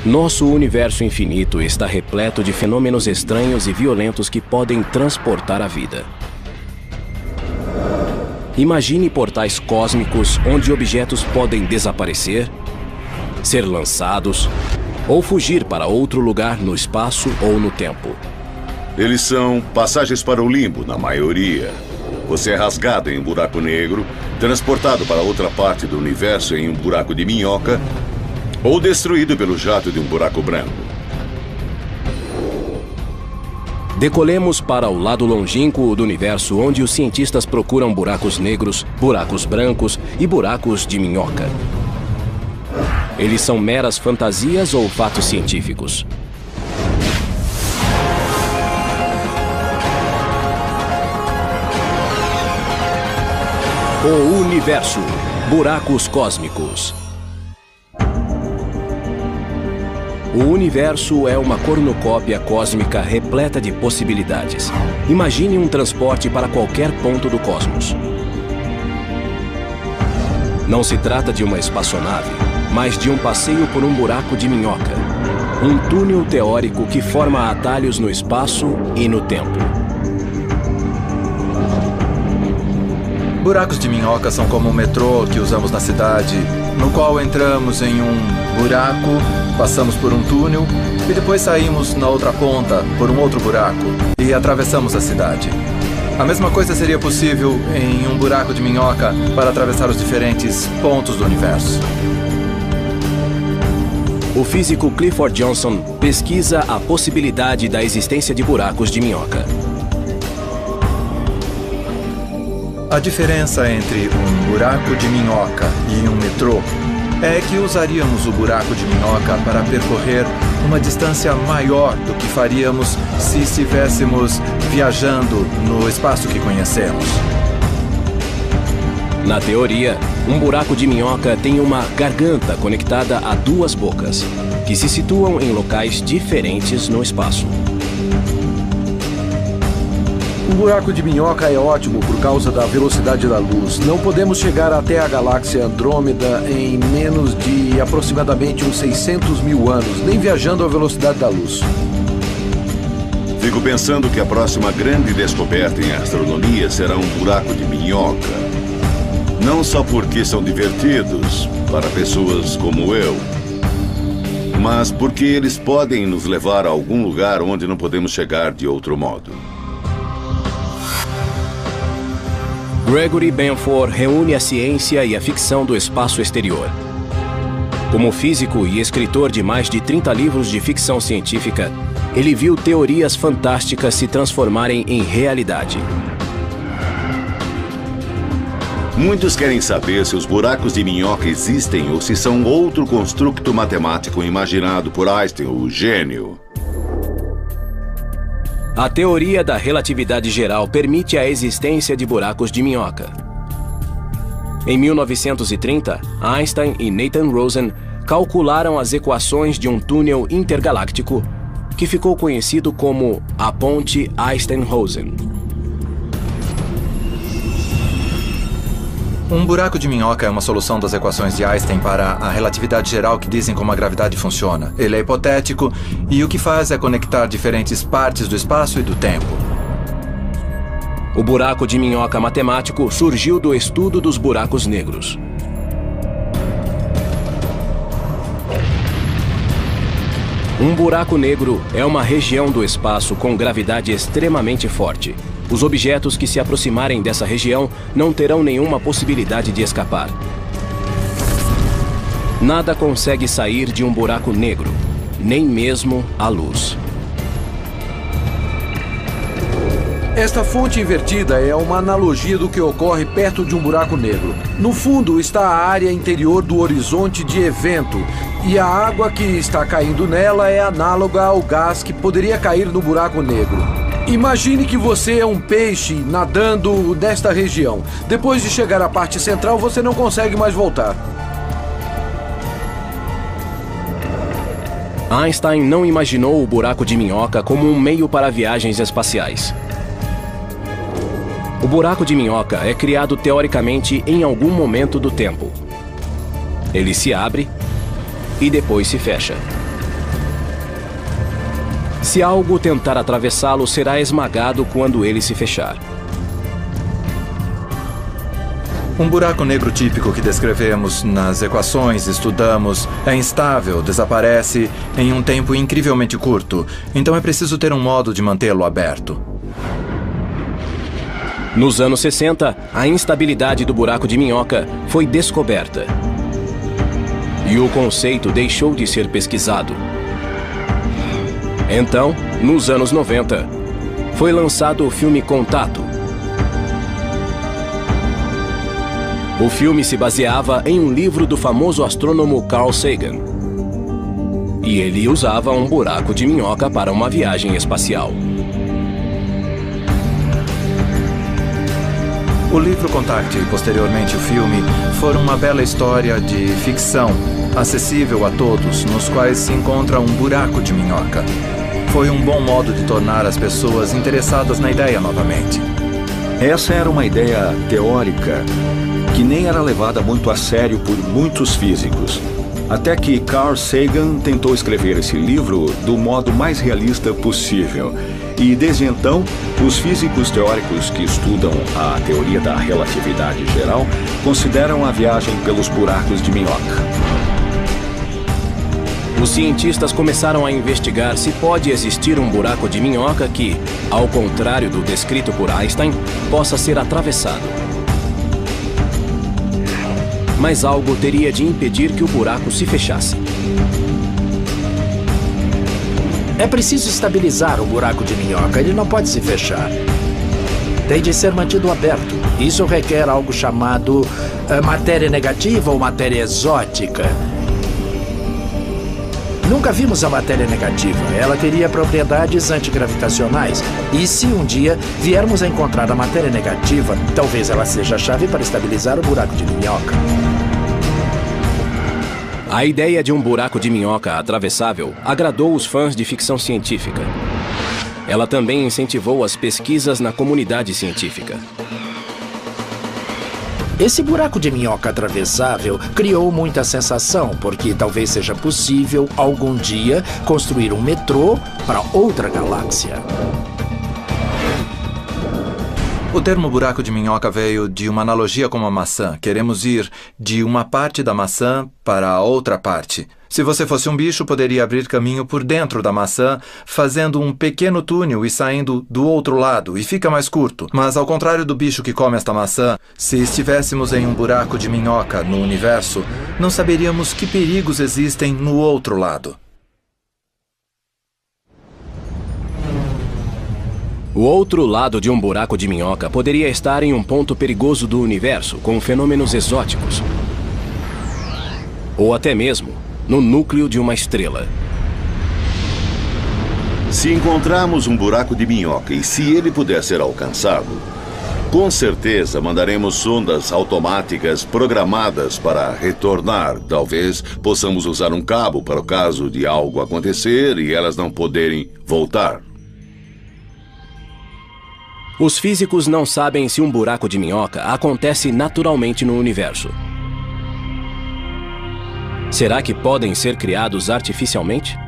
Nosso universo infinito está repleto de fenômenos estranhos e violentos que podem transportar a vida. Imagine portais cósmicos onde objetos podem desaparecer, ser lançados ou fugir para outro lugar no espaço ou no tempo. Eles são passagens para o limbo, na maioria. Você é rasgado em um buraco negro, transportado para outra parte do universo em um buraco de minhoca, ou destruído pelo jato de um buraco branco. Decolemos para o lado longínquo do universo, onde os cientistas procuram buracos negros, buracos brancos e buracos de minhoca. Eles são meras fantasias ou fatos científicos? O universo. Buracos cósmicos. O universo é uma cornucópia cósmica repleta de possibilidades. Imagine um transporte para qualquer ponto do cosmos. Não se trata de uma espaçonave, mas de um passeio por um buraco de minhoca. Um túnel teórico que forma atalhos no espaço e no tempo. Buracos de minhoca são como o metrô que usamos na cidade, no qual entramos em um buraco, passamos por um túnel e depois saímos na outra ponta por um outro buraco e atravessamos a cidade. A mesma coisa seria possível em um buraco de minhoca para atravessar os diferentes pontos do universo. O físico Clifford Johnson pesquisa a possibilidade da existência de buracos de minhoca. A diferença entre um buraco de minhoca e um metrô é que usaríamos o buraco de minhoca para percorrer uma distância maior do que faríamos se estivéssemos viajando no espaço que conhecemos. Na teoria, um buraco de minhoca tem uma garganta conectada a duas bocas, que se situam em locais diferentes no espaço. Um buraco de minhoca é ótimo por causa da velocidade da luz. Não podemos chegar até a galáxia Andrômeda em menos de aproximadamente uns 600 mil anos, nem viajando à velocidade da luz. Fico pensando que a próxima grande descoberta em astronomia será um buraco de minhoca. Não só porque são divertidos para pessoas como eu, mas porque eles podem nos levar a algum lugar onde não podemos chegar de outro modo. Gregory Benford reúne a ciência e a ficção do espaço exterior. Como físico e escritor de mais de 30 livros de ficção científica, ele viu teorias fantásticas se transformarem em realidade. Muitos querem saber se os buracos de minhoca existem ou se são outro construto matemático imaginado por Einstein, o gênio. A teoria da relatividade geral permite a existência de buracos de minhoca. Em 1930, Einstein e Nathan Rosen calcularam as equações de um túnel intergaláctico que ficou conhecido como a Ponte Einstein-Rosen. Um buraco de minhoca é uma solução das equações de Einstein para a relatividade geral que dizem como a gravidade funciona. Ele é hipotético e o que faz é conectar diferentes partes do espaço e do tempo. O buraco de minhoca matemático surgiu do estudo dos buracos negros. Um buraco negro é uma região do espaço com gravidade extremamente forte. Os objetos que se aproximarem dessa região não terão nenhuma possibilidade de escapar. Nada consegue sair de um buraco negro, nem mesmo a luz. Esta fonte invertida é uma analogia do que ocorre perto de um buraco negro. No fundo está a área interior do horizonte de evento, e a água que está caindo nela é análoga ao gás que poderia cair no buraco negro. Imagine que você é um peixe nadando nesta região. Depois de chegar à parte central, você não consegue mais voltar. Einstein não imaginou o buraco de minhoca como um meio para viagens espaciais. O buraco de minhoca é criado teoricamente em algum momento do tempo. Ele se abre e depois se fecha. Se algo tentar atravessá-lo, será esmagado quando ele se fechar. Um buraco negro típico que descrevemos nas equações, estudamos, é instável, desaparece em um tempo incrivelmente curto. Então é preciso ter um modo de mantê-lo aberto. Nos anos 60, a instabilidade do buraco de minhoca foi descoberta. E o conceito deixou de ser pesquisado. Então, nos anos 90, foi lançado o filme Contato. O filme se baseava em um livro do famoso astrônomo Carl Sagan. E ele usava um buraco de minhoca para uma viagem espacial. O livro Contact e, posteriormente, o filme foram uma bela história de ficção, acessível a todos, nos quais se encontra um buraco de minhoca. Foi um bom modo de tornar as pessoas interessadas na ideia novamente. Essa era uma ideia teórica que nem era levada muito a sério por muitos físicos. Até que Carl Sagan tentou escrever esse livro do modo mais realista possível. E desde então, os físicos teóricos que estudam a teoria da relatividade geral consideram a viagem pelos buracos de minhoca. Os cientistas começaram a investigar se pode existir um buraco de minhoca que, ao contrário do descrito por Einstein, possa ser atravessado. Mas algo teria de impedir que o buraco se fechasse. É preciso estabilizar o buraco de minhoca. Ele não pode se fechar. Tem de ser mantido aberto. Isso requer algo chamado matéria negativa ou matéria exótica. Nunca vimos a matéria negativa. Ela teria propriedades antigravitacionais. E se um dia viermos a encontrar a matéria negativa, talvez ela seja a chave para estabilizar o buraco de minhoca. A ideia de um buraco de minhoca atravessável agradou os fãs de ficção científica. Ela também incentivou as pesquisas na comunidade científica. Esse buraco de minhoca atravessável criou muita sensação, porque talvez seja possível, algum dia, construir um metrô para outra galáxia. O termo buraco de minhoca veio de uma analogia com uma maçã. Queremos ir de uma parte da maçã para a outra parte. Se você fosse um bicho, poderia abrir caminho por dentro da maçã, fazendo um pequeno túnel e saindo do outro lado, e fica mais curto. Mas ao contrário do bicho que come esta maçã, se estivéssemos em um buraco de minhoca no universo, não saberíamos que perigos existem no outro lado. O outro lado de um buraco de minhoca poderia estar em um ponto perigoso do universo, com fenômenos exóticos. Ou até mesmo no núcleo de uma estrela. Se encontrarmos um buraco de minhoca e se ele puder ser alcançado, com certeza mandaremos sondas automáticas programadas para retornar. Talvez possamos usar um cabo para o caso de algo acontecer e elas não poderem voltar. Os físicos não sabem se um buraco de minhoca acontece naturalmente no universo. Será que podem ser criados artificialmente?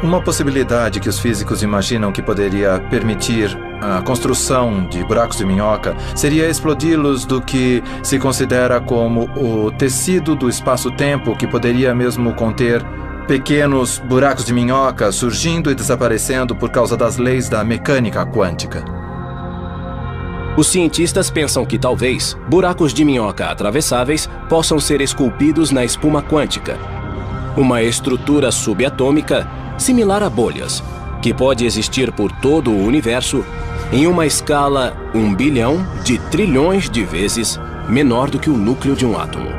Uma possibilidade que os físicos imaginam que poderia permitir a construção de buracos de minhoca seria explodi-los do que se considera como o tecido do espaço-tempo, que poderia mesmo conter pequenos buracos de minhoca surgindo e desaparecendo por causa das leis da mecânica quântica. Os cientistas pensam que talvez buracos de minhoca atravessáveis possam ser esculpidos na espuma quântica, uma estrutura subatômica similar a bolhas, que pode existir por todo o universo em uma escala 1 bilhão de trilhões de vezes menor do que o núcleo de um átomo.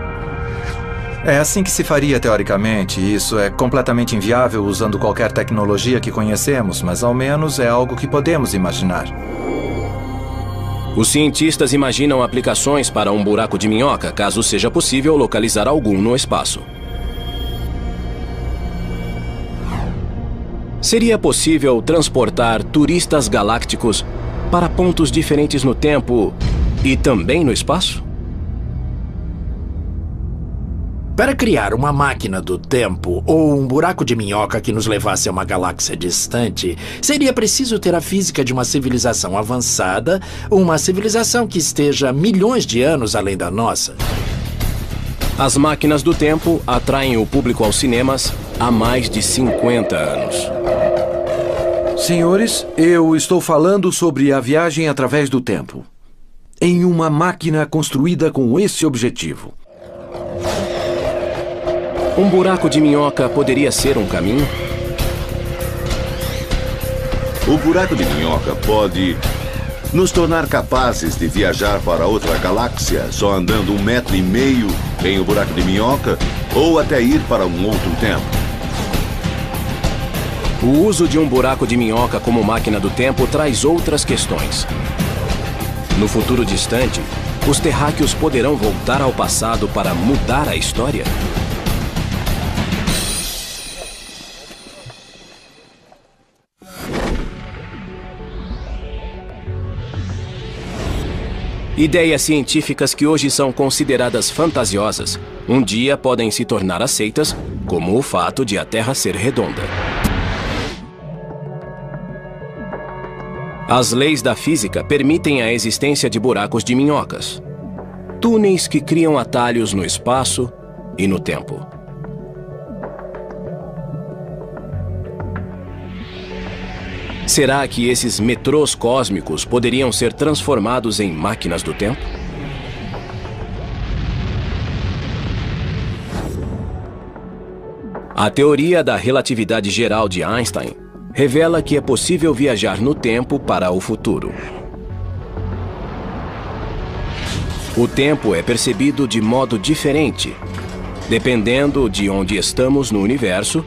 É assim que se faria teoricamente. Isso é completamente inviável usando qualquer tecnologia que conhecemos, mas ao menos é algo que podemos imaginar. Os cientistas imaginam aplicações para um buraco de minhoca, caso seja possível localizar algum no espaço. Seria possível transportar turistas galácticos para pontos diferentes no tempo e também no espaço? Para criar uma máquina do tempo ou um buraco de minhoca que nos levasse a uma galáxia distante, seria preciso ter a física de uma civilização avançada, uma civilização que esteja milhões de anos além da nossa. As máquinas do tempo atraem o público aos cinemas há mais de 50 anos. Senhores, eu estou falando sobre a viagem através do tempo, em uma máquina construída com esse objetivo. Um buraco de minhoca poderia ser um caminho? O buraco de minhoca pode nos tornar capazes de viajar para outra galáxia só andando 1,5 metro em um buraco de minhoca ou até ir para um outro tempo. O uso de um buraco de minhoca como máquina do tempo traz outras questões. No futuro distante, os terráqueos poderão voltar ao passado para mudar a história? Ideias científicas que hoje são consideradas fantasiosas, um dia podem se tornar aceitas, como o fato de a Terra ser redonda. As leis da física permitem a existência de buracos de minhocas, túneis que criam atalhos no espaço e no tempo. Será que esses metrôs cósmicos poderiam ser transformados em máquinas do tempo? A teoria da relatividade geral de Einstein revela que é possível viajar no tempo para o futuro. O tempo é percebido de modo diferente, dependendo de onde estamos no universo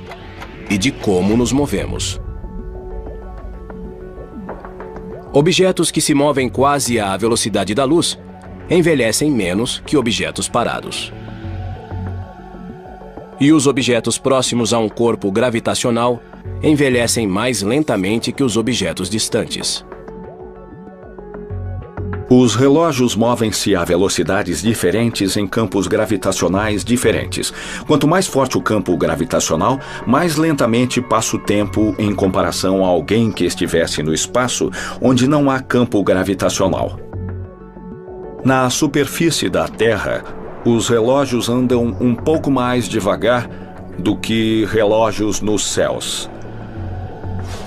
e de como nos movemos. Objetos que se movem quase à velocidade da luz envelhecem menos que objetos parados. E os objetos próximos a um corpo gravitacional envelhecem mais lentamente que os objetos distantes. Os relógios movem-se a velocidades diferentes em campos gravitacionais diferentes. Quanto mais forte o campo gravitacional, mais lentamente passa o tempo em comparação a alguém que estivesse no espaço onde não há campo gravitacional. Na superfície da Terra, os relógios andam um pouco mais devagar do que relógios nos céus.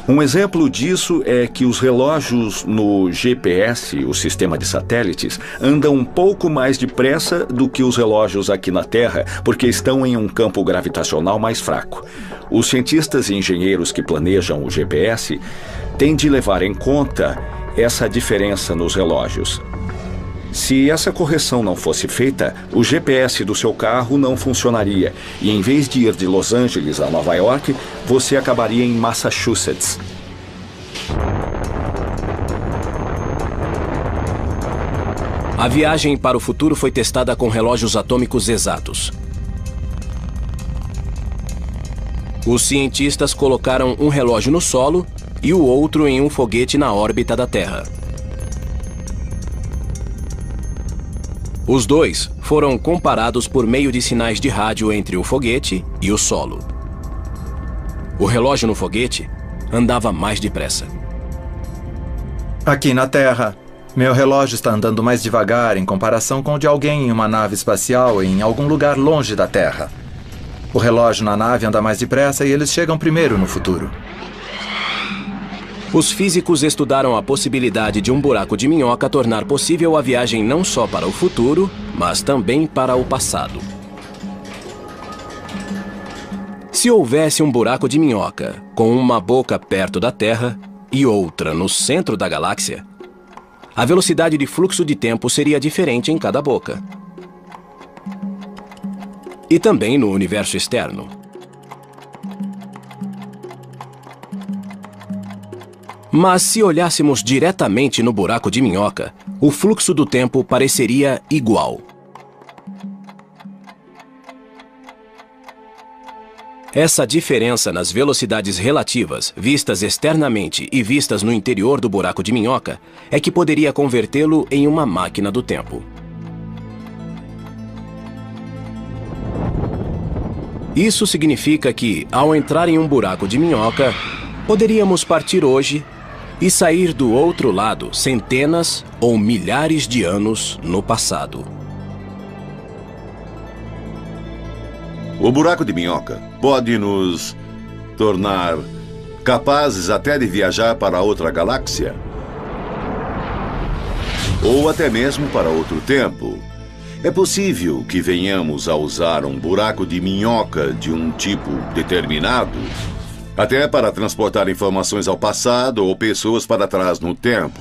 Um exemplo disso é que os relógios no GPS, o sistema de satélites, andam um pouco mais depressa do que os relógios aqui na Terra, porque estão em um campo gravitacional mais fraco. Os cientistas e engenheiros que planejam o GPS têm de levar em conta essa diferença nos relógios. Se essa correção não fosse feita, o GPS do seu carro não funcionaria e, em vez de ir de Los Angeles a Nova York, você acabaria em Massachusetts. A viagem para o futuro foi testada com relógios atômicos exatos. Os cientistas colocaram um relógio no solo e o outro em um foguete na órbita da Terra. Os dois foram comparados por meio de sinais de rádio entre o foguete e o solo. O relógio no foguete andava mais depressa. Aqui na Terra, meu relógio está andando mais devagar em comparação com o de alguém em uma nave espacial em algum lugar longe da Terra. O relógio na nave anda mais depressa e eles chegam primeiro no futuro. Os físicos estudaram a possibilidade de um buraco de minhoca tornar possível a viagem não só para o futuro, mas também para o passado. Se houvesse um buraco de minhoca com uma boca perto da Terra e outra no centro da galáxia, a velocidade de fluxo de tempo seria diferente em cada boca. E também no universo externo. Mas se olhássemos diretamente no buraco de minhoca, o fluxo do tempo pareceria igual. Essa diferença nas velocidades relativas, vistas externamente e vistas no interior do buraco de minhoca, é que poderia convertê-lo em uma máquina do tempo. Isso significa que, ao entrar em um buraco de minhoca, poderíamos partir hoje e sair do outro lado centenas ou milhares de anos no passado. O buraco de minhoca pode nos tornar capazes até de viajar para outra galáxia. Ou até mesmo para outro tempo. É possível que venhamos a usar um buraco de minhoca de um tipo determinado, até para transportar informações ao passado ou pessoas para trás no tempo.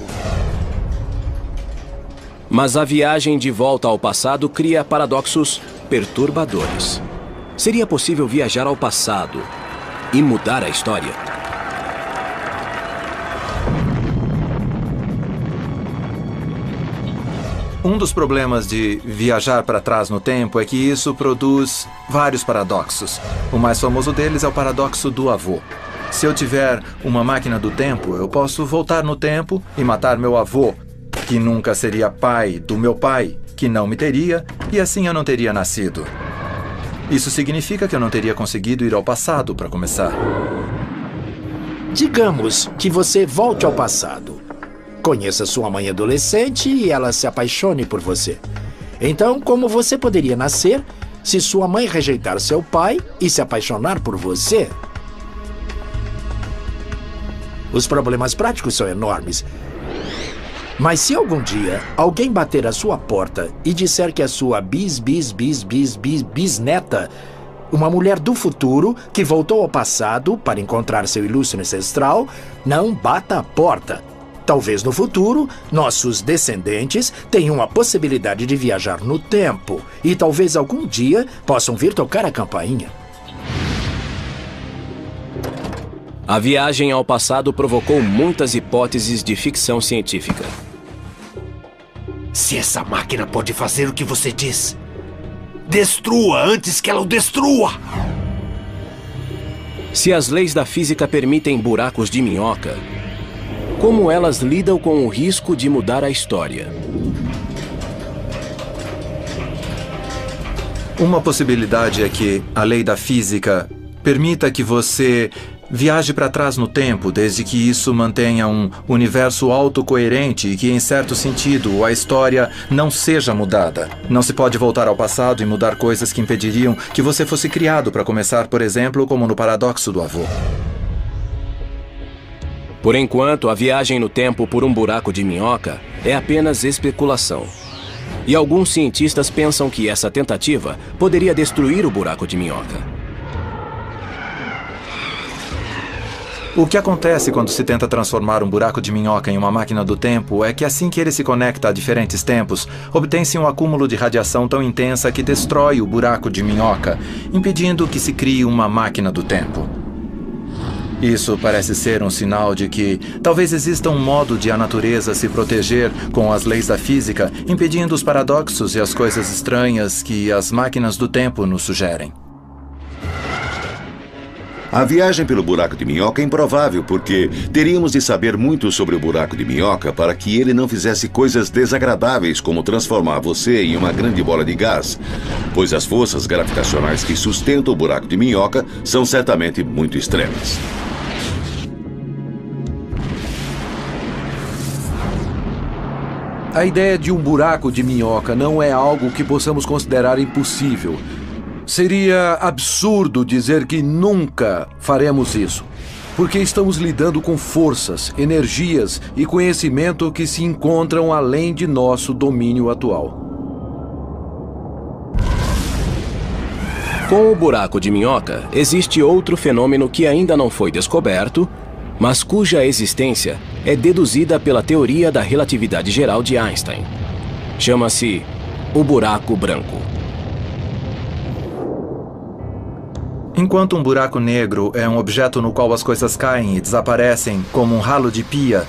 Mas a viagem de volta ao passado cria paradoxos perturbadores. Seria possível viajar ao passado e mudar a história? Um dos problemas de viajar para trás no tempo é que isso produz vários paradoxos. O mais famoso deles é o paradoxo do avô. Se eu tiver uma máquina do tempo, eu posso voltar no tempo e matar meu avô, que nunca seria pai do meu pai, que não me teria, e assim eu não teria nascido. Isso significa que eu não teria conseguido ir ao passado, para começar. Digamos que você volte ao passado. Conheça sua mãe adolescente e ela se apaixone por você. Então, como você poderia nascer se sua mãe rejeitar seu pai e se apaixonar por você? Os problemas práticos são enormes. Mas se algum dia alguém bater à sua porta e disser que a sua bisneta, uma mulher do futuro que voltou ao passado para encontrar seu ilustre ancestral, não bata a porta. Talvez no futuro, nossos descendentes tenham a possibilidade de viajar no tempo e talvez algum dia possam vir tocar a campainha. A viagem ao passado provocou muitas hipóteses de ficção científica. Se essa máquina pode fazer o que você diz, destrua antes que ela o destrua! Se as leis da física permitem buracos de minhoca, como elas lidam com o risco de mudar a história? Uma possibilidade é que a lei da física permita que você viaje para trás no tempo, desde que isso mantenha um universo autocoerente e que, em certo sentido, a história não seja mudada. Não se pode voltar ao passado e mudar coisas que impediriam que você fosse criado, para começar, por exemplo, como no paradoxo do avô. Por enquanto, a viagem no tempo por um buraco de minhoca é apenas especulação. E alguns cientistas pensam que essa tentativa poderia destruir o buraco de minhoca. O que acontece quando se tenta transformar um buraco de minhoca em uma máquina do tempo é que assim que ele se conecta a diferentes tempos, obtém-se um acúmulo de radiação tão intensa que destrói o buraco de minhoca, impedindo que se crie uma máquina do tempo. Isso parece ser um sinal de que talvez exista um modo de a natureza se proteger com as leis da física, impedindo os paradoxos e as coisas estranhas que as máquinas do tempo nos sugerem. A viagem pelo buraco de minhoca é improvável porque teríamos de saber muito sobre o buraco de minhoca para que ele não fizesse coisas desagradáveis como transformar você em uma grande bola de gás, pois as forças gravitacionais que sustentam o buraco de minhoca são certamente muito extremas. A ideia de um buraco de minhoca não é algo que possamos considerar impossível. Seria absurdo dizer que nunca faremos isso, porque estamos lidando com forças, energias e conhecimento que se encontram além de nosso domínio atual. Com o buraco de minhoca, existe outro fenômeno que ainda não foi descoberto, mas cuja existência é deduzida pela teoria da relatividade geral de Einstein. Chama-se o buraco branco. Enquanto um buraco negro é um objeto no qual as coisas caem e desaparecem como um ralo de pia,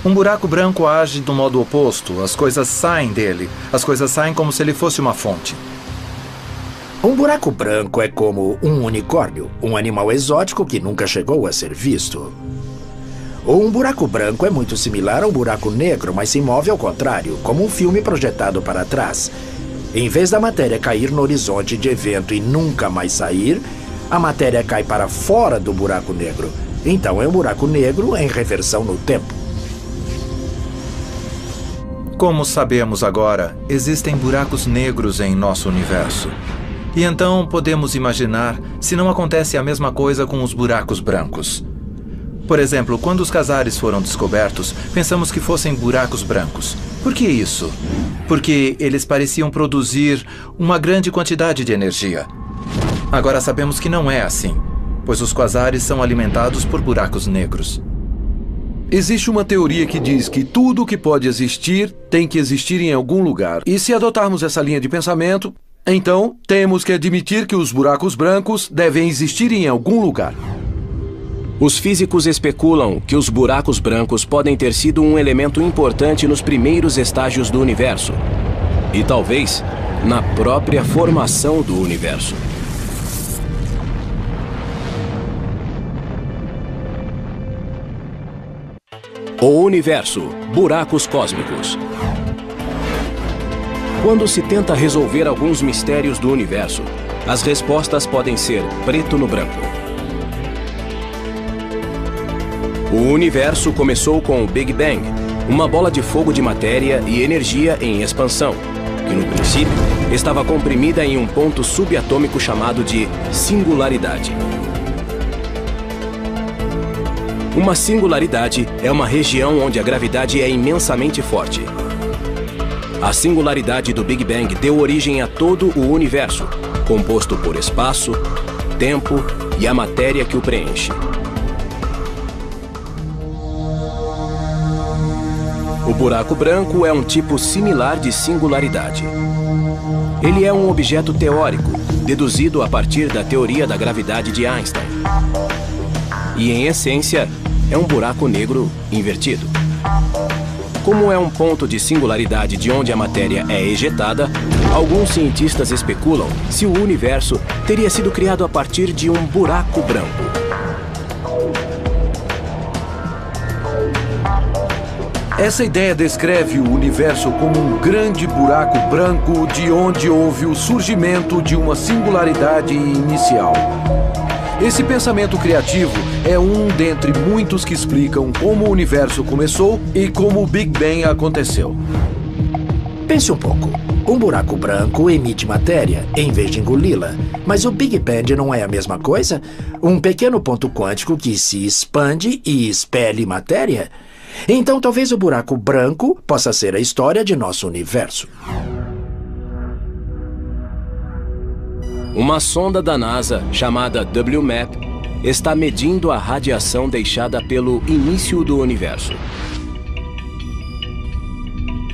um buraco branco age do modo oposto. As coisas saem dele. As coisas saem como se ele fosse uma fonte. Um buraco branco é como um unicórnio, um animal exótico que nunca chegou a ser visto. Um buraco branco é muito similar a um buraco negro, mas se move ao contrário, como um filme projetado para trás. Em vez da matéria cair no horizonte de evento e nunca mais sair, a matéria cai para fora do buraco negro. Então é um buraco negro em reversão no tempo. Como sabemos agora, existem buracos negros em nosso universo. E então podemos imaginar se não acontece a mesma coisa com os buracos brancos. Por exemplo, quando os quasares foram descobertos, pensamos que fossem buracos brancos. Por que isso? Porque eles pareciam produzir uma grande quantidade de energia. Agora sabemos que não é assim, pois os quasares são alimentados por buracos negros. Existe uma teoria que diz que tudo que pode existir tem que existir em algum lugar. E se adotarmos essa linha de pensamento, então temos que admitir que os buracos brancos devem existir em algum lugar. Os físicos especulam que os buracos brancos podem ter sido um elemento importante nos primeiros estágios do universo. E talvez na própria formação do universo. O universo, buracos cósmicos. Quando se tenta resolver alguns mistérios do universo, as respostas podem ser preto no branco. O universo começou com o Big Bang, uma bola de fogo de matéria e energia em expansão, que no princípio estava comprimida em um ponto subatômico chamado de singularidade. Uma singularidade é uma região onde a gravidade é imensamente forte. A singularidade do Big Bang deu origem a todo o universo, composto por espaço, tempo e a matéria que o preenche. O buraco branco é um tipo similar de singularidade. Ele é um objeto teórico, deduzido a partir da teoria da gravidade de Einstein. E, em essência, é um buraco negro invertido. Como é um ponto de singularidade de onde a matéria é ejetada, alguns cientistas especulam se o universo teria sido criado a partir de um buraco branco. Essa ideia descreve o universo como um grande buraco branco de onde houve o surgimento de uma singularidade inicial. Esse pensamento criativo é um dentre muitos que explicam como o universo começou e como o Big Bang aconteceu. Pense um pouco. Um buraco branco emite matéria, em vez de engoli-la. Mas o Big Bang não é a mesma coisa? Um pequeno ponto quântico que se expande e expele matéria? Então talvez o buraco branco possa ser a história de nosso universo. Uma sonda da NASA, chamada WMAP, está medindo a radiação deixada pelo início do universo.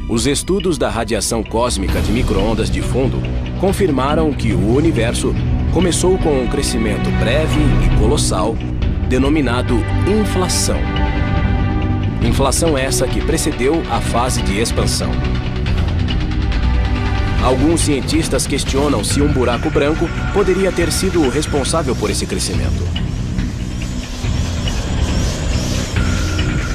Os estudos da radiação cósmica de micro-ondas de fundo confirmaram que o universo começou com um crescimento breve e colossal, denominado inflação. Inflação essa que precedeu a fase de expansão. Alguns cientistas questionam se um buraco branco poderia ter sido o responsável por esse crescimento.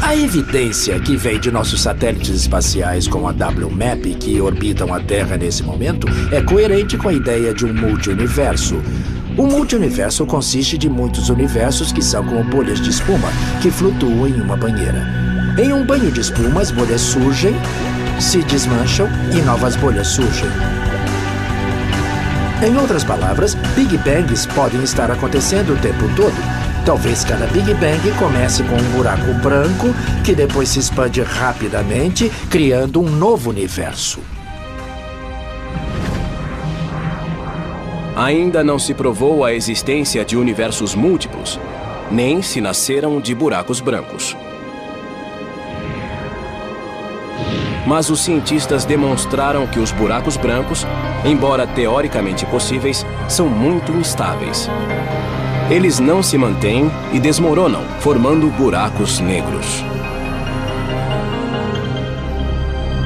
A evidência que vem de nossos satélites espaciais como a WMAP, que orbitam a Terra nesse momento, é coerente com a ideia de um multiuniverso. O multiuniverso consiste de muitos universos que são como bolhas de espuma que flutuam em uma banheira. Em um banho de espuma, as bolhas surgem, se desmancham e novas bolhas surgem. Em outras palavras, Big Bangs podem estar acontecendo o tempo todo. Talvez cada Big Bang comece com um buraco branco que depois se expande rapidamente, criando um novo universo. Ainda não se provou a existência de universos múltiplos, nem se nasceram de buracos brancos. Mas os cientistas demonstraram que os buracos brancos, embora teoricamente possíveis, são muito instáveis. Eles não se mantêm e desmoronam, formando buracos negros.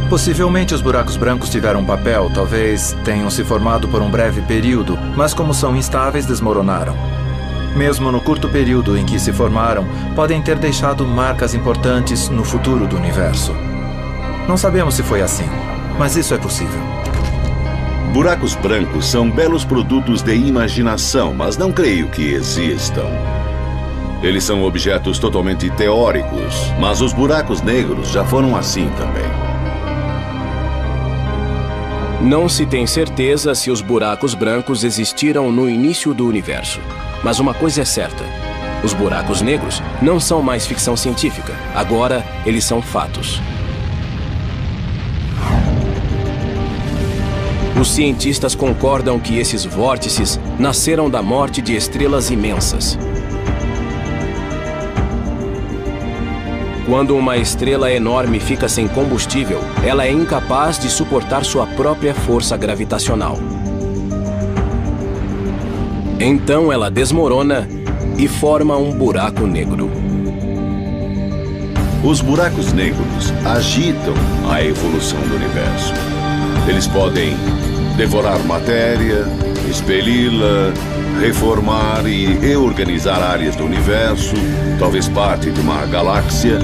Possivelmente os buracos brancos tiveram um papel, talvez tenham se formado por um breve período, mas como são instáveis, desmoronaram. Mesmo no curto período em que se formaram, podem ter deixado marcas importantes no futuro do universo. Não sabemos se foi assim, mas isso é possível. Buracos brancos são belos produtos de imaginação, mas não creio que existam. Eles são objetos totalmente teóricos, mas os buracos negros já foram assim também. Não se tem certeza se os buracos brancos existiram no início do universo. Mas uma coisa é certa: os buracos negros não são mais ficção científica. Agora, eles são fatos. Os cientistas concordam que esses vórtices nasceram da morte de estrelas imensas. Quando uma estrela enorme fica sem combustível, ela é incapaz de suportar sua própria força gravitacional. Então ela desmorona e forma um buraco negro. Os buracos negros agitam a evolução do universo. Eles podem devorar matéria, expeli-la, reformar e reorganizar áreas do universo, talvez parte de uma galáxia,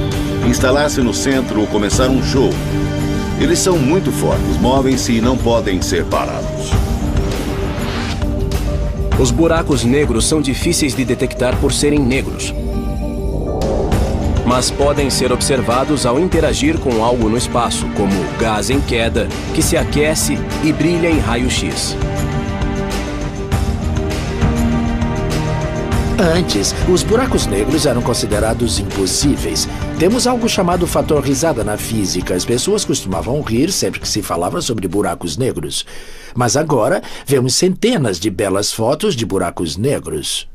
instalar-se no centro ou começar um show. Eles são muito fortes, movem-se e não podem ser parados. Os buracos negros são difíceis de detectar por serem negros, mas podem ser observados ao interagir com algo no espaço, como gás em queda, que se aquece e brilha em raio-x. Antes, os buracos negros eram considerados impossíveis. Temos algo chamado fator risada na física. As pessoas costumavam rir sempre que se falava sobre buracos negros. Mas agora, vemos centenas de belas fotos de buracos negros.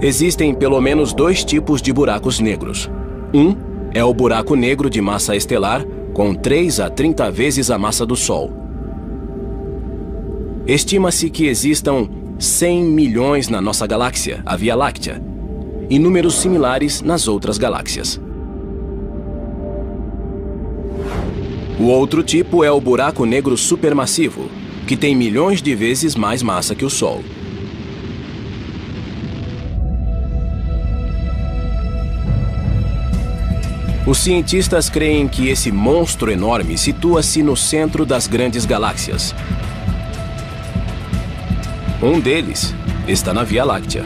Existem pelo menos 2 tipos de buracos negros. Um é o buraco negro de massa estelar, com 3 a 30 vezes a massa do Sol. Estima-se que existam 100 milhões na nossa galáxia, a Via Láctea, e números similares nas outras galáxias. O outro tipo é o buraco negro supermassivo, que tem milhões de vezes mais massa que o Sol. Os cientistas creem que esse monstro enorme situa-se no centro das grandes galáxias. Um deles está na Via Láctea.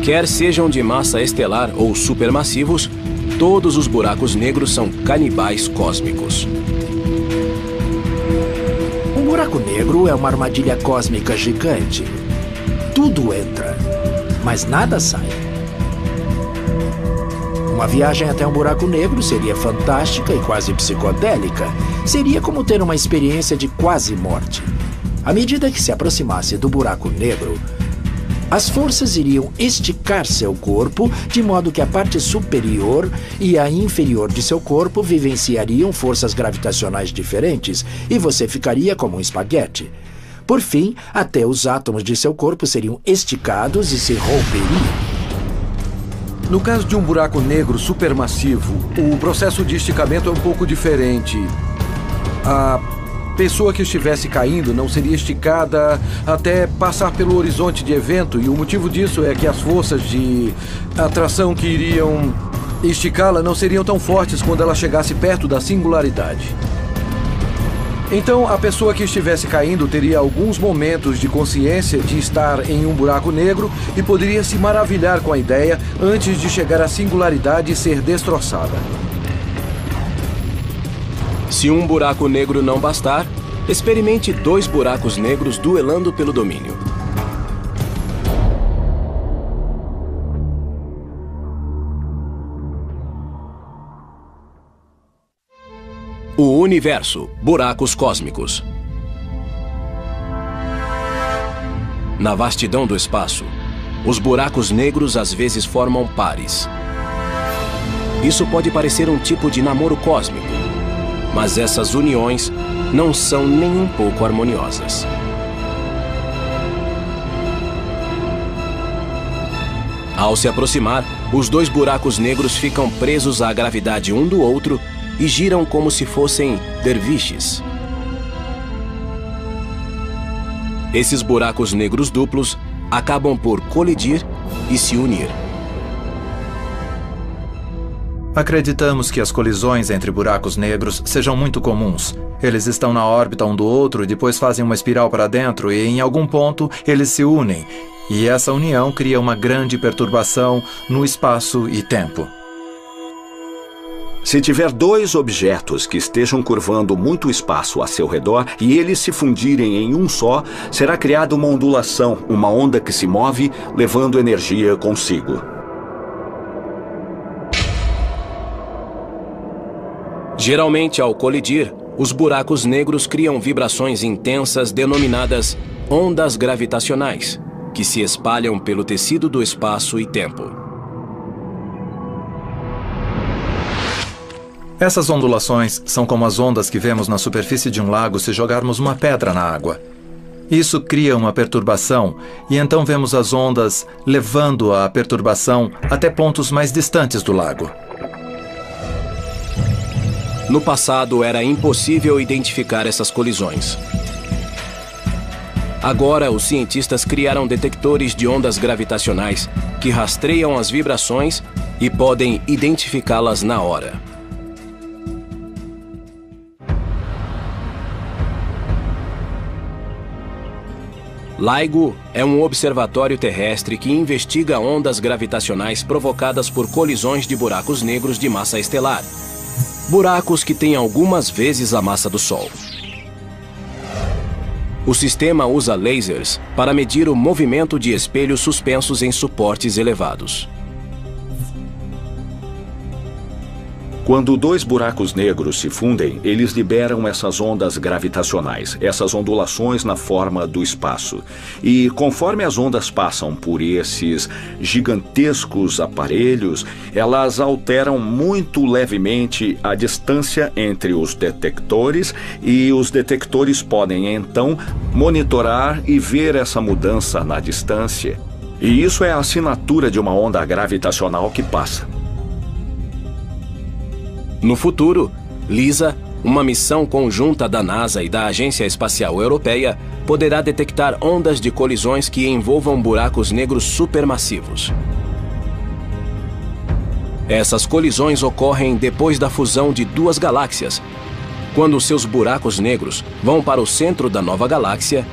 Quer sejam de massa estelar ou supermassivos, todos os buracos negros são canibais cósmicos. Um buraco negro é uma armadilha cósmica gigante. Tudo entra, mas nada sai. Uma viagem até um buraco negro seria fantástica e quase psicodélica. Seria como ter uma experiência de quase morte. À medida que se aproximasse do buraco negro, as forças iriam esticar seu corpo, de modo que a parte superior e a inferior de seu corpo vivenciariam forças gravitacionais diferentes e você ficaria como um espaguete. Por fim, até os átomos de seu corpo seriam esticados e se romperiam. No caso de um buraco negro supermassivo, o processo de esticamento é um pouco diferente. A pessoa que estivesse caindo não seria esticada até passar pelo horizonte de evento, e o motivo disso é que as forças de atração que iriam esticá-la não seriam tão fortes quando ela chegasse perto da singularidade. Então, a pessoa que estivesse caindo teria alguns momentos de consciência de estar em um buraco negro e poderia se maravilhar com a ideia antes de chegar à singularidade e ser destroçada. Se um buraco negro não bastar, experimente 2 buracos negros duelando pelo domínio. O universo, buracos cósmicos. Na vastidão do espaço, os buracos negros às vezes formam pares. Isso pode parecer um tipo de namoro cósmico, mas essas uniões não são nem um pouco harmoniosas. Ao se aproximar, os 2 buracos negros ficam presos à gravidade um do outro e giram como se fossem derviches. Esses buracos negros duplos acabam por colidir e se unir. Acreditamos que as colisões entre buracos negros sejam muito comuns. Eles estão na órbita um do outro e depois fazem uma espiral para dentro e, em algum ponto, eles se unem. E essa união cria uma grande perturbação no espaço e tempo. Se tiver dois objetos que estejam curvando muito espaço a seu redor e eles se fundirem em um só, será criada uma ondulação, uma onda que se move, levando energia consigo. Geralmente, ao colidir, os buracos negros criam vibrações intensas denominadas ondas gravitacionais, que se espalham pelo tecido do espaço e tempo. Essas ondulações são como as ondas que vemos na superfície de um lago se jogarmos uma pedra na água. Isso cria uma perturbação e então vemos as ondas levando a perturbação até pontos mais distantes do lago. No passado, era impossível identificar essas colisões. Agora, os cientistas criaram detectores de ondas gravitacionais que rastreiam as vibrações e podem identificá-las na hora. LIGO é um observatório terrestre que investiga ondas gravitacionais provocadas por colisões de buracos negros de massa estelar. Buracos que têm algumas vezes a massa do Sol. O sistema usa lasers para medir o movimento de espelhos suspensos em suportes elevados. Quando dois buracos negros se fundem, eles liberam essas ondas gravitacionais, essas ondulações na forma do espaço. E conforme as ondas passam por esses gigantescos aparelhos, elas alteram muito levemente a distância entre os detectores e os detectores podem então monitorar e ver essa mudança na distância. E isso é a assinatura de uma onda gravitacional que passa. No futuro, LISA, uma missão conjunta da NASA e da Agência Espacial Europeia, poderá detectar ondas de colisões que envolvam buracos negros supermassivos. Essas colisões ocorrem depois da fusão de duas galáxias, quando seus buracos negros vão para o centro da nova galáxia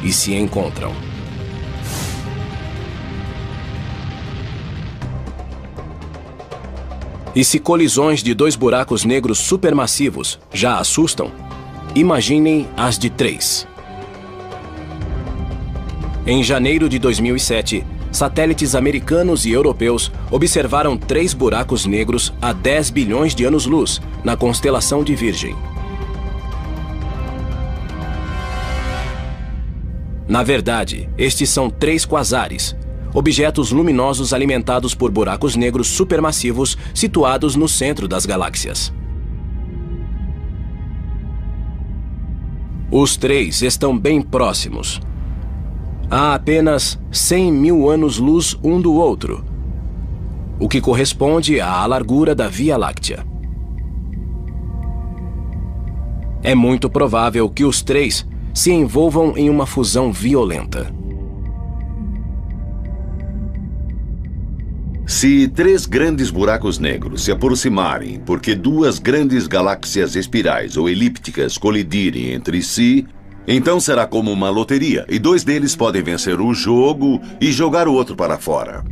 e se encontram. E se colisões de dois buracos negros supermassivos já assustam, imaginem as de 3. Em janeiro de 2007, satélites americanos e europeus observaram 3 buracos negros a 10 bilhões de anos-luz na constelação de Virgem. Na verdade, estes são 3 quasares, objetos luminosos alimentados por buracos negros supermassivos situados no centro das galáxias. Os 3 estão bem próximos. Há apenas 100 mil anos-luz um do outro, o que corresponde à largura da Via Láctea. É muito provável que os 3 se envolvam em uma fusão violenta. Se 3 grandes buracos negros se aproximarem porque 2 grandes galáxias espirais ou elípticas colidirem entre si, então será como uma loteria e 2 deles podem vencer o jogo e jogar o outro para fora.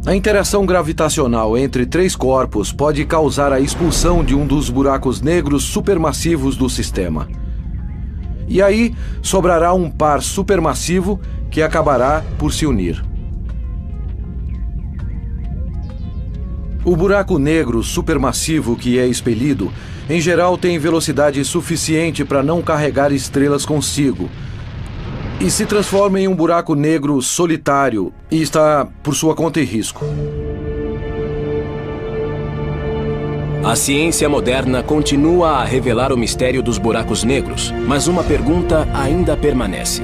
A interação gravitacional entre 3 corpos pode causar a expulsão de um dos buracos negros supermassivos do sistema. E aí sobrará um par supermassivo que acabará por se unir. O buraco negro supermassivo que é expelido, em geral, tem velocidade suficiente para não carregar estrelas consigo e se transforma em um buraco negro solitário e está por sua conta e risco. A ciência moderna continua a revelar o mistério dos buracos negros, mas uma pergunta ainda permanece.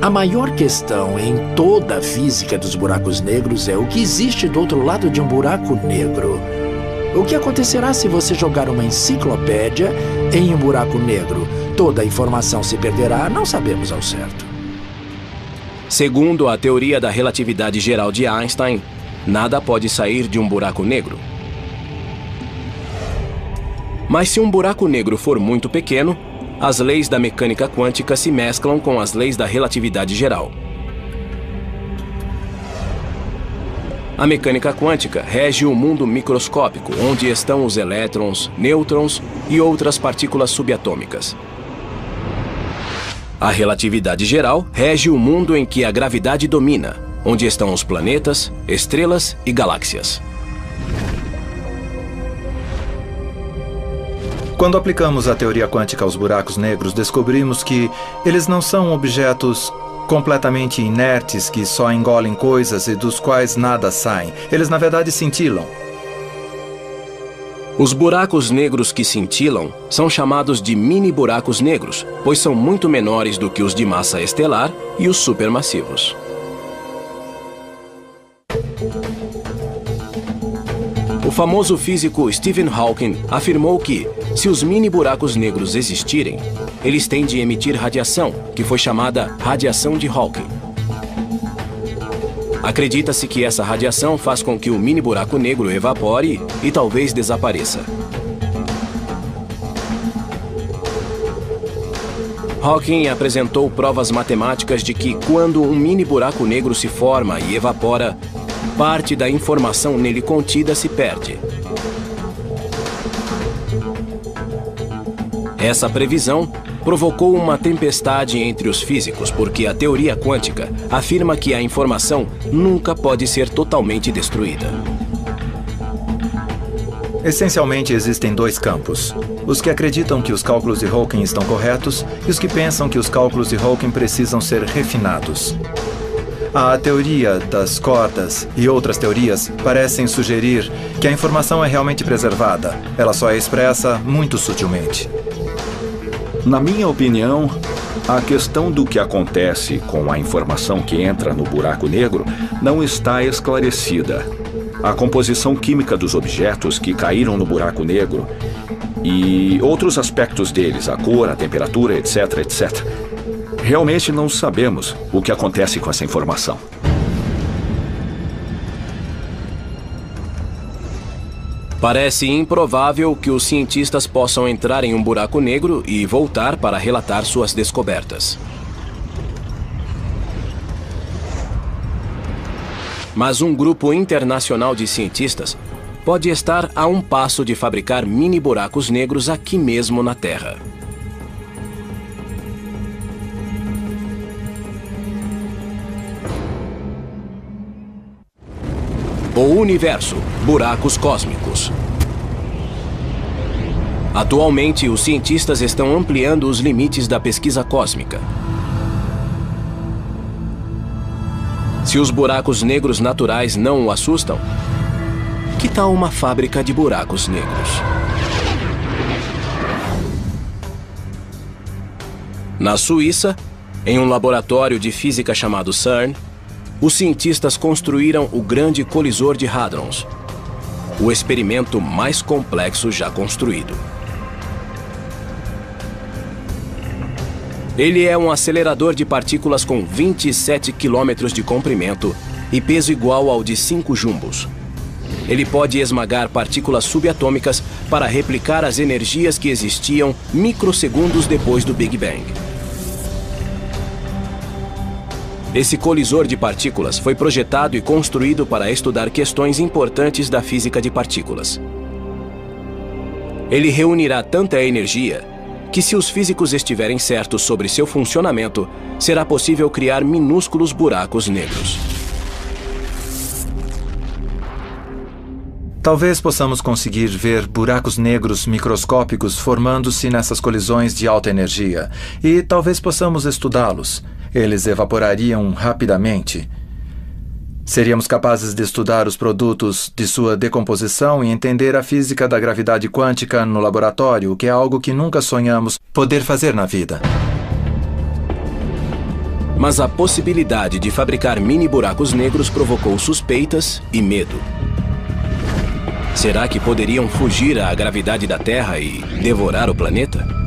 A maior questão em toda a física dos buracos negros é o que existe do outro lado de um buraco negro. O que acontecerá se você jogar uma enciclopédia em um buraco negro? Toda a informação se perderá, não sabemos ao certo. Segundo a teoria da relatividade geral de Einstein, nada pode sair de um buraco negro. Mas se um buraco negro for muito pequeno, as leis da mecânica quântica se mesclam com as leis da relatividade geral. A mecânica quântica rege o mundo microscópico, onde estão os elétrons, nêutrons e outras partículas subatômicas. A relatividade geral rege o mundo em que a gravidade domina, onde estão os planetas, estrelas e galáxias. Quando aplicamos a teoria quântica aos buracos negros, descobrimos que eles não são objetos completamente inertes que só engolem coisas e dos quais nada sai. Eles, na verdade, cintilam. Os buracos negros que cintilam são chamados de mini-buracos negros, pois são muito menores do que os de massa estelar e os supermassivos. O famoso físico Stephen Hawking afirmou que, se os mini-buracos negros existirem, eles têm de emitir radiação, que foi chamada radiação de Hawking. Acredita-se que essa radiação faz com que o mini-buraco negro evapore e talvez desapareça. Hawking apresentou provas matemáticas de que, quando um mini-buraco negro se forma e evapora, parte da informação nele contida se perde. Essa previsão provocou uma tempestade entre os físicos, porque a teoria quântica afirma que a informação nunca pode ser totalmente destruída. Essencialmente, existem dois campos. Os que acreditam que os cálculos de Hawking estão corretos e os que pensam que os cálculos de Hawking precisam ser refinados. A teoria das cordas e outras teorias parecem sugerir que a informação é realmente preservada. Ela só é expressa muito sutilmente. Na minha opinião, a questão do que acontece com a informação que entra no buraco negro não está esclarecida. A composição química dos objetos que caíram no buraco negro e outros aspectos deles, a cor, a temperatura, etc, etc. Realmente não sabemos o que acontece com essa informação. Parece improvável que os cientistas possam entrar em um buraco negro e voltar para relatar suas descobertas. Mas um grupo internacional de cientistas pode estar a um passo de fabricar mini-buracos negros aqui mesmo na Terra. O universo, buracos cósmicos. Atualmente, os cientistas estão ampliando os limites da pesquisa cósmica. Se os buracos negros naturais não o assustam, que tal uma fábrica de buracos negros? Na Suíça, em um laboratório de física chamado CERN, os cientistas construíram o Grande Colisor de Hadrons, o experimento mais complexo já construído. Ele é um acelerador de partículas com 27 quilômetros de comprimento e peso igual ao de 5 jumbos. Ele pode esmagar partículas subatômicas para replicar as energias que existiam microsegundos depois do Big Bang. Esse colisor de partículas foi projetado e construído para estudar questões importantes da física de partículas. Ele reunirá tanta energia que, se os físicos estiverem certos sobre seu funcionamento, será possível criar minúsculos buracos negros. Talvez possamos conseguir ver buracos negros microscópicos formando-se nessas colisões de alta energia, e talvez possamos estudá-los. Eles evaporariam rapidamente. Seríamos capazes de estudar os produtos de sua decomposição e entender a física da gravidade quântica no laboratório, o que é algo que nunca sonhamos poder fazer na vida. Mas a possibilidade de fabricar mini-buracos negros provocou suspeitas e medo. Será que poderiam fugir à gravidade da Terra e devorar o planeta?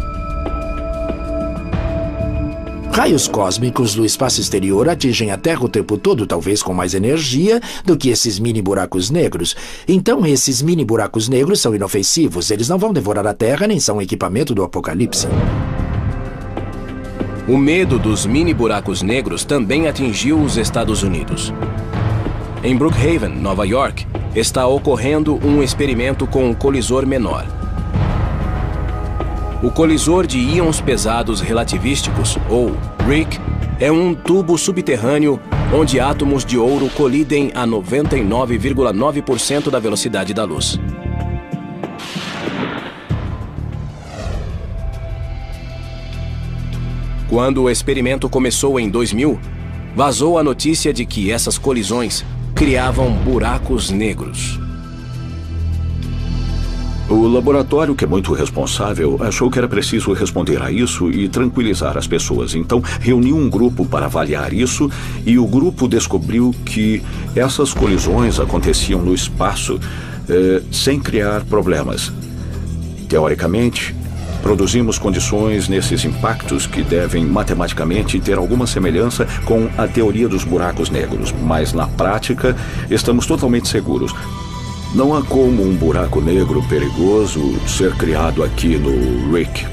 Raios cósmicos do espaço exterior atingem a Terra o tempo todo, talvez com mais energia do que esses mini buracos negros. Então, esses mini buracos negros são inofensivos. Eles não vão devorar a Terra, nem são equipamento do apocalipse. O medo dos mini buracos negros também atingiu os Estados Unidos. Em Brookhaven, Nova York, está ocorrendo um experimento com um colisor menor. O colisor de íons pesados relativísticos, ou RHIC, é um tubo subterrâneo onde átomos de ouro colidem a 99,9% da velocidade da luz. Quando o experimento começou em 2000, vazou a notícia de que essas colisões criavam buracos negros. O laboratório, que é muito responsável, achou que era preciso responder a isso e tranquilizar as pessoas. Então, reuniu um grupo para avaliar isso e o grupo descobriu que essas colisões aconteciam no espaço sem criar problemas. Teoricamente, produzimos condições nesses impactos que devem matematicamente ter alguma semelhança com a teoria dos buracos negros, mas na prática estamos totalmente seguros. Não há como um buraco negro perigoso ser criado aqui no RHIC.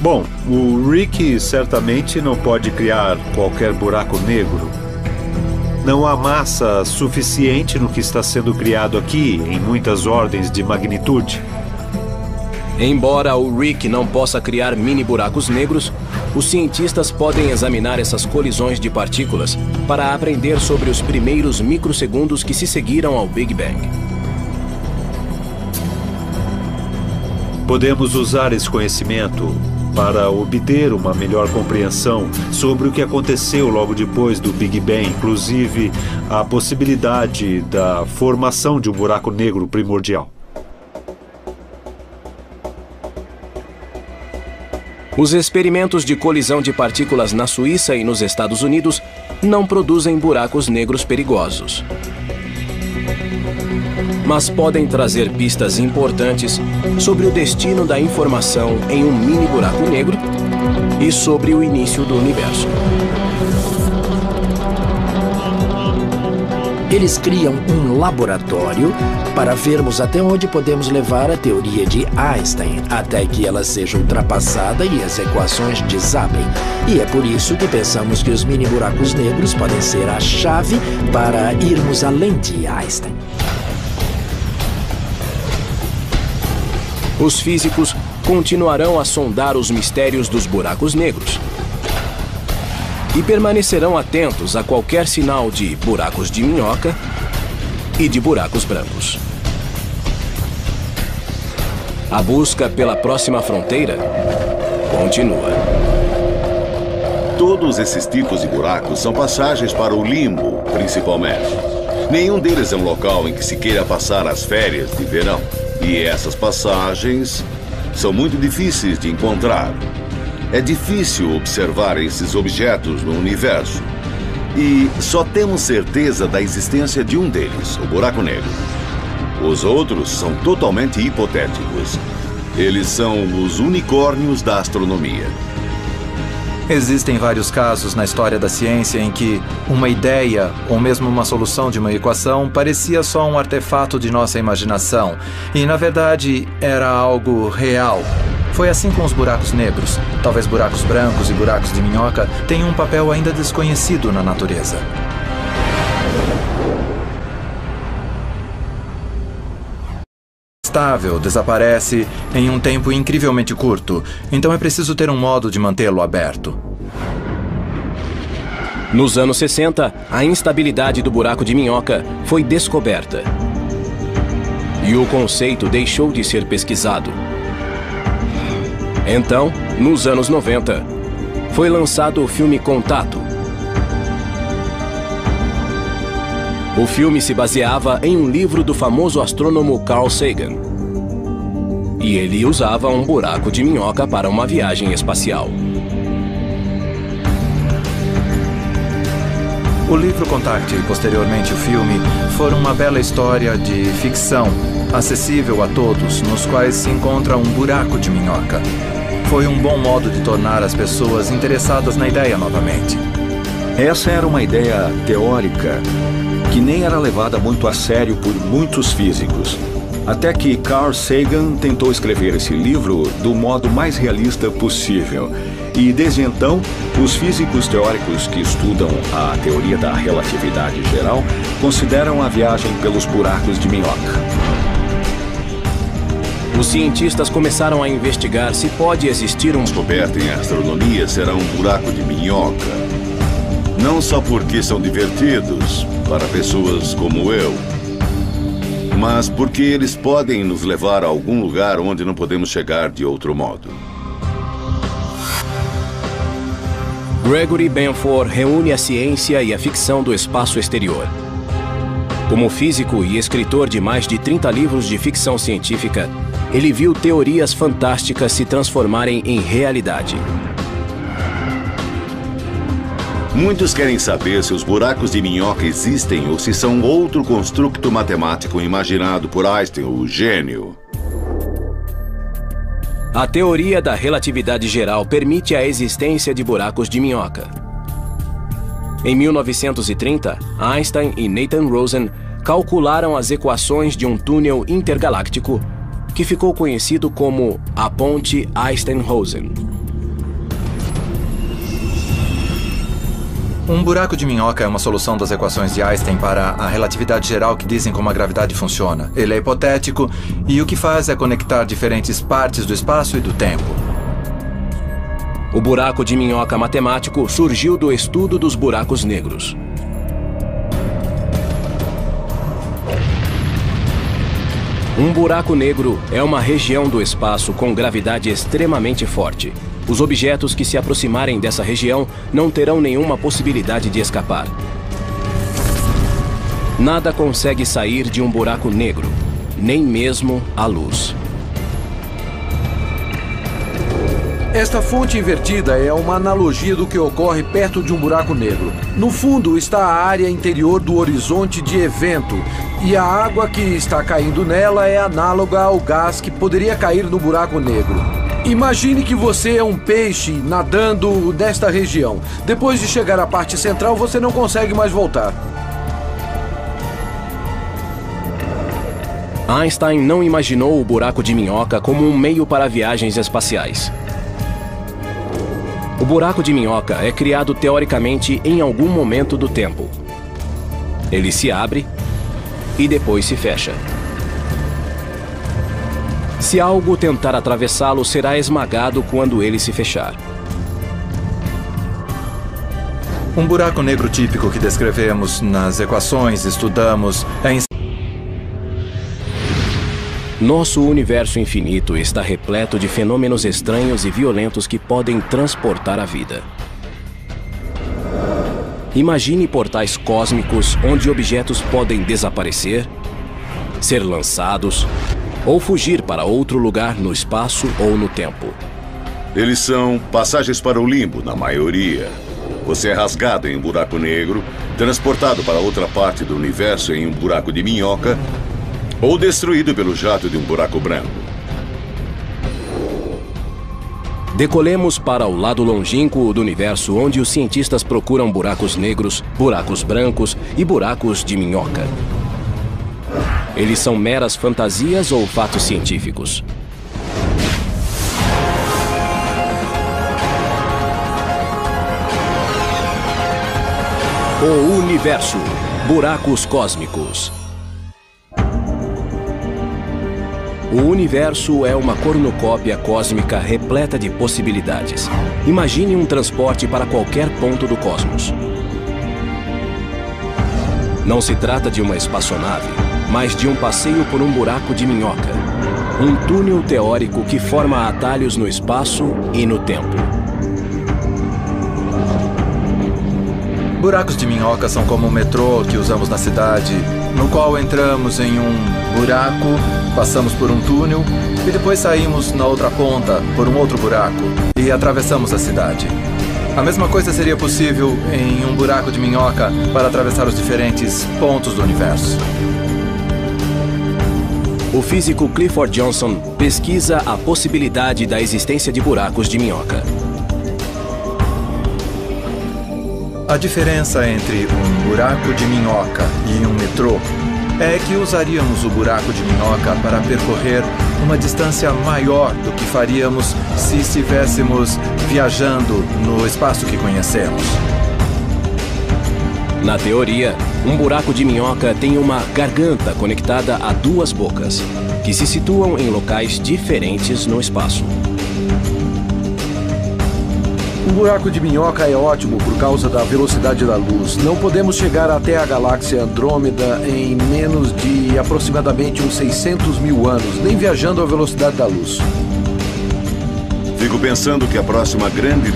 Bom, o RHIC certamente não pode criar qualquer buraco negro. Não há massa suficiente no que está sendo criado aqui, em muitas ordens de magnitude. Embora o RHIC não possa criar mini buracos negros, os cientistas podem examinar essas colisões de partículas para aprender sobre os primeiros microsegundos que se seguiram ao Big Bang. Podemos usar esse conhecimento para obter uma melhor compreensão sobre o que aconteceu logo depois do Big Bang, inclusive a possibilidade da formação de um buraco negro primordial. Os experimentos de colisão de partículas na Suíça e nos Estados Unidos não produzem buracos negros perigosos, mas podem trazer pistas importantes sobre o destino da informação em um mini buraco negro e sobre o início do universo. Eles criam um laboratório para vermos até onde podemos levar a teoria de Einstein, até que ela seja ultrapassada e as equações desabem. E é por isso que pensamos que os mini buracos negros podem ser a chave para irmos além de Einstein. Os físicos continuarão a sondar os mistérios dos buracos negros e permanecerão atentos a qualquer sinal de buracos de minhoca e de buracos brancos. A busca pela próxima fronteira continua. Todos esses tipos de buracos são passagens para o limbo, principalmente. Nenhum deles é um local em que se queira passar as férias de verão. E essas passagens são muito difíceis de encontrar. É difícil observar esses objetos no universo. E só temos certeza da existência de um deles, o buraco negro. Os outros são totalmente hipotéticos. Eles são os unicórnios da astronomia. Existem vários casos na história da ciência em que uma ideia, ou mesmo uma solução de uma equação, parecia só um artefato de nossa imaginação. E, na verdade, era algo real. Foi assim com os buracos negros. Talvez buracos brancos e buracos de minhoca tenham um papel ainda desconhecido na natureza. Estável desaparece em um tempo incrivelmente curto, então é preciso ter um modo de mantê-lo aberto. Nos anos 60, a instabilidade do buraco de minhoca foi descoberta. E o conceito deixou de ser pesquisado. Então, nos anos 90, foi lançado o filme Contato. O filme se baseava em um livro do famoso astrônomo Carl Sagan. E ele usava um buraco de minhoca para uma viagem espacial. O livro Contact e, posteriormente, o filme foram uma bela história de ficção, acessível a todos, nos quais se encontra um buraco de minhoca. foi um bom modo de tornar as pessoas interessadas na ideia novamente. Essa era uma ideia teórica que nem era levada muito a sério por muitos físicos. Até que Carl Sagan tentou escrever esse livro do modo mais realista possível. E desde então, os físicos teóricos que estudam a teoria da relatividade geral consideram a viagem pelos buracos de minhoca. Os cientistas começaram a investigar se pode existir um Descoberta em astronomia será um buraco de minhoca. Não só porque são divertidos para pessoas como eu, mas porque eles podem nos levar a algum lugar onde não podemos chegar de outro modo. Gregory Benford reúne a ciência e a ficção do espaço exterior. Como físico e escritor de mais de 30 livros de ficção científica, ele viu teorias fantásticas se transformarem em realidade. Muitos querem saber se os buracos de minhoca existem ou se são outro construto matemático imaginado por Einstein, o gênio. A teoria da relatividade geral permite a existência de buracos de minhoca. Em 1930, Einstein e Nathan Rosen calcularam as equações de um túnel intergaláctico que ficou conhecido como a Ponte Einstein-Rosen. Um buraco de minhoca é uma solução das equações de Einstein para a relatividade geral que dizem como a gravidade funciona. Ele é hipotético e o que faz é conectar diferentes partes do espaço e do tempo. O buraco de minhoca matemático surgiu do estudo dos buracos negros. Um buraco negro é uma região do espaço com gravidade extremamente forte. Os objetos que se aproximarem dessa região não terão nenhuma possibilidade de escapar. Nada consegue sair de um buraco negro, nem mesmo a luz. Esta fonte invertida é uma analogia do que ocorre perto de um buraco negro. No fundo está a área interior do horizonte de evento, e a água que está caindo nela é análoga ao gás que poderia cair no buraco negro. Imagine que você é um peixe nadando nesta região. Depois de chegar à parte central, você não consegue mais voltar. Einstein não imaginou o buraco de minhoca como um meio para viagens espaciais. O buraco de minhoca é criado teoricamente em algum momento do tempo. Ele se abre e depois se fecha. Se algo tentar atravessá-lo, será esmagado quando ele se fechar. Um buraco negro típico que descrevemos nas equações, estudamos, é Nosso universo infinito está repleto de fenômenos estranhos e violentos que podem transportar a vida. Imagine portais cósmicos onde objetos podem desaparecer, ser lançados ou fugir para outro lugar no espaço ou no tempo. Eles são passagens para o limbo, na maioria. Você é rasgado em um buraco negro, transportado para outra parte do universo em um buraco de minhoca, ou destruído pelo jato de um buraco branco. Decolemos para o lado longínquo do universo, onde os cientistas procuram buracos negros, buracos brancos e buracos de minhoca. Eles são meras fantasias ou fatos científicos? O universo. Buracos cósmicos. O universo é uma cornucópia cósmica repleta de possibilidades. Imagine um transporte para qualquer ponto do cosmos. Não se trata de uma espaçonave, mas de um passeio por um buraco de minhoca. Um túnel teórico que forma atalhos no espaço e no tempo. Buracos de minhoca são como o metrô que usamos na cidade, no qual entramos em um buraco, passamos por um túnel e depois saímos na outra ponta por um outro buraco e atravessamos a cidade. A mesma coisa seria possível em um buraco de minhoca para atravessar os diferentes pontos do universo. o físico Clifford Johnson pesquisa a possibilidade da existência de buracos de minhoca. A diferença entre um buraco de minhoca e um metrô é que usaríamos o buraco de minhoca para percorrer uma distância maior do que faríamos se estivéssemos viajando no espaço que conhecemos. Na teoria, um buraco de minhoca tem uma garganta conectada a duas bocas, que se situam em locais diferentes no espaço. Um buraco de minhoca é ótimo por causa da velocidade da luz. Não podemos chegar até a galáxia Andrômeda em menos de aproximadamente uns 600 mil anos, nem viajando à velocidade da luz. Fico pensando que a próxima grande